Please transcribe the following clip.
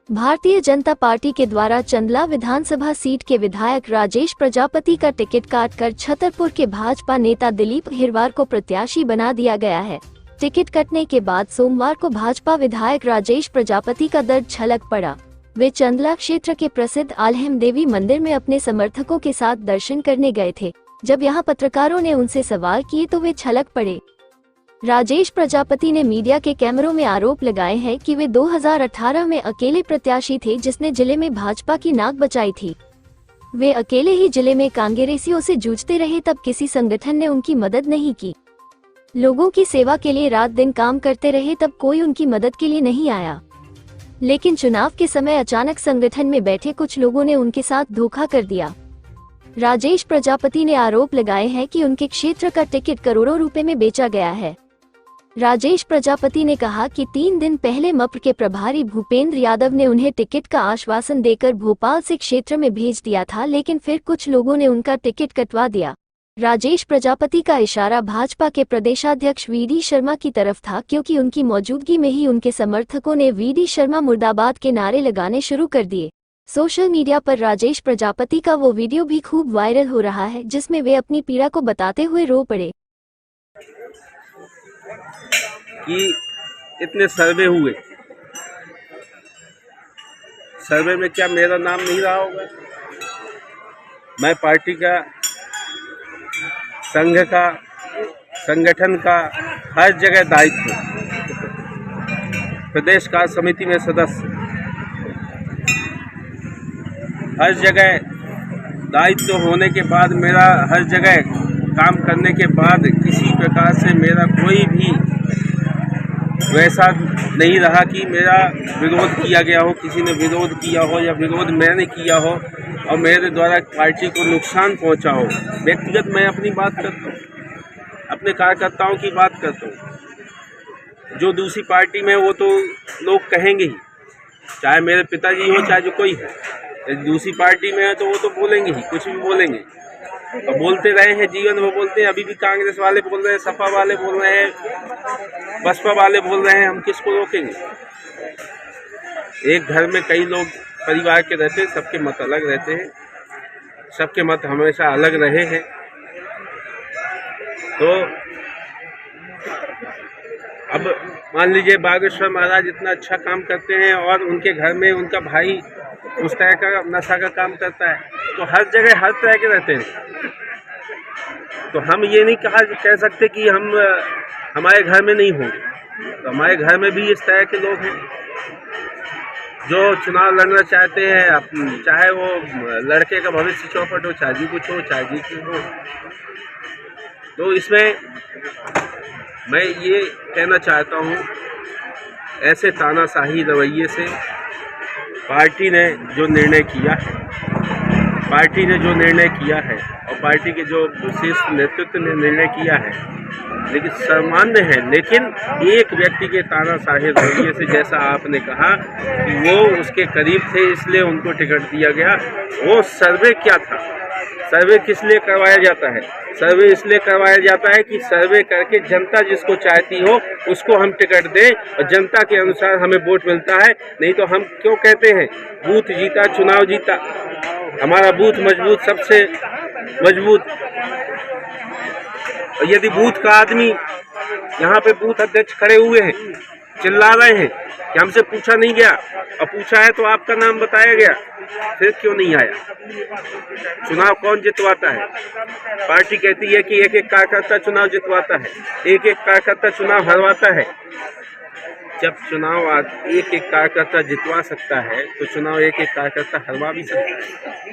Bharatiya Janata party के द्वारा चंदला विधानसभा seat के विधायक राजेश प्रजापति का टिकट काटकर छतरपुर के भाजपा नेता दिलीप अहिरवार को प्रत्याशी बना दिया गया है। टिकट कटने के बाद सोमवार को भाजपा विधायक राजेश प्रजापति का दर्द छलक पड़ा। वे चंदला क्षेत्र के प्रसिद्ध आलहेम देवी मंदिर में अपने समर्थकों के साथ दर्शन करने गए थे। जब यहां पत्रकारों ने उनसे सवाल किए तो वे छलक पड़े। राजेश प्रजापति ने मीडिया के कैमरों में आरोप लगाए हैं कि वे 2018 में अकेले प्रत्याशी थे जिसने जिले में भाजपा की नाक बचाई थी। वे अकेले ही जिले में कांग्रेसियों से जूझते रहे, तब किसी संगठन ने उनकी मदद नहीं की। लोगों की सेवा के लिए रात दिन काम करते रहे, तब कोई उनकी मदद के लिए नहीं आया। लेकिन चुनाव के समय अचानक संगठन में बैठे कुछ लोगों ने उनके साथ धोखा कर दिया। राजेश प्रजापति ने आरोप लगाए हैं कि उनके क्षेत्र का टिकट करोड़ों रुपए में बेचा गया है। राजेश प्रजापति ने कहा कि 3 दिन पहले मप्र के प्रभारी भूपेंद्र यादव ने उन्हें टिकट का आश्वासन देकर भोपाल से क्षेत्र में भेज दिया था, लेकिन फिर कुछ लोगों ने उनका टिकट कटवा दिया। राजेश प्रजापति का इशारा भाजपा के प्रदेशाध्यक्ष वीडी शर्मा की तरफ था, क्योंकि उनकी मौजूदगी में ही उनके समर्थकों ने वीडी शर्मा मुर्दाबाद के नारे लगाने शुरू कर दिए। सोशल मीडिया पर राजेश प्रजापति का वो वीडियो भी खूब वायरल हो रहा है, जिसमें वे अपनी पीड़ा को बताते हुए रो पड़े। कि इतने सर्वे हुए, सर्वे में क्या मेरा नाम नहीं रहा होगा? मैं पार्टी का, संघ का, संगठन का हर जगह दायित्व, प्रदेश कार्य समिति में सदस्य, हर जगह दायित्व होने के बाद, मेरा हर जगह काम करने के बाद किसी प्रकार से मेरा कोई भी वैसा नहीं रहा कि मेरा विरोध किया गया हो, किसी ने विरोध किया हो या विरोध मैंने किया हो और मेरे द्वारा पार्टी को नुकसान पहुंचा हो। व्यक्तिगत मैं अपनी बात करता हूँ, अपने कार्यकर्ताओं की बात करता हूँ। जो दूसरी पार्टी में वो तो लोग कहेंगे ही, चाहे मेरे पिताजी हो चाहे जो कोई है। यदि दूसरी पार्टी में है तो वो तो बोलेंगे ही, कुछ भी बोलेंगे और बोलते रहे हैं जीवन में, बोलते हैं। अभी भी कांग्रेस वाले बोल रहे हैं, सपा वाले बोल रहे हैं, बसपा वाले बोल रहे हैं, हम किसको रोकेंगे? एक घर में कई लोग परिवार के रहते हैं, सबके मत अलग रहते हैं, सबके मत हमेशा अलग रहे हैं। तो अब मान लीजिए बागेश्वर महाराज इतना अच्छा काम करते हैं और उनके घर में उनका भाई उस तरह का नशा का काम करता है, तो हर जगह हर तरह के रहते हैं। तो हम ये नहीं कह सकते कि हम हमारे घर में नहीं होंगे। तो हमारे घर में भी इस तरह के लोग हैं जो चुनाव लड़ना चाहते हैं, चाहे वो लड़के का भविष्य चौपट हो, चाहे जी कुछ हो, चाहे जी कुछ हो। तो इसमें मैं ये कहना चाहता हूँ, ऐसे तानाशाही रवैये से पार्टी ने जो निर्णय किया है, और पार्टी के जो शीर्ष नेतृत्व ने निर्णय किया है, लेकिन सामान्य है। लेकिन एक व्यक्ति के तानाशाही रवैये से, जैसा आपने कहा कि वो उसके करीब थे इसलिए उनको टिकट दिया गया, वो सर्वे क्या था? सर्वे किस लिए करवाया जाता है? सर्वे इसलिए करवाया जाता है कि सर्वे करके जनता जिसको चाहती हो उसको हम टिकट दें और जनता के अनुसार हमें वोट मिलता है। नहीं तो हम क्यों कहते हैं बूथ जीता चुनाव जीता? हमारा बूथ मजबूत, सबसे मजबूत। और यदि बूथ का आदमी, यहाँ पे बूथ अध्यक्ष खड़े हुए हैं, चिल्ला रहे हैं कि हमसे पूछा नहीं गया, और पूछा है तो आपका नाम बताया गया, फिर क्यों नहीं आया? चुनाव कौन जितवाता है? पार्टी कहती है कि एक एक कार्यकर्ता चुनाव जितवाता है, एक एक कार्यकर्ता चुनाव हरवाता है। जब चुनाव एक एक कार्यकर्ता जितवा सकता है तो चुनाव एक एक कार्यकर्ता हरवा भी सकता है।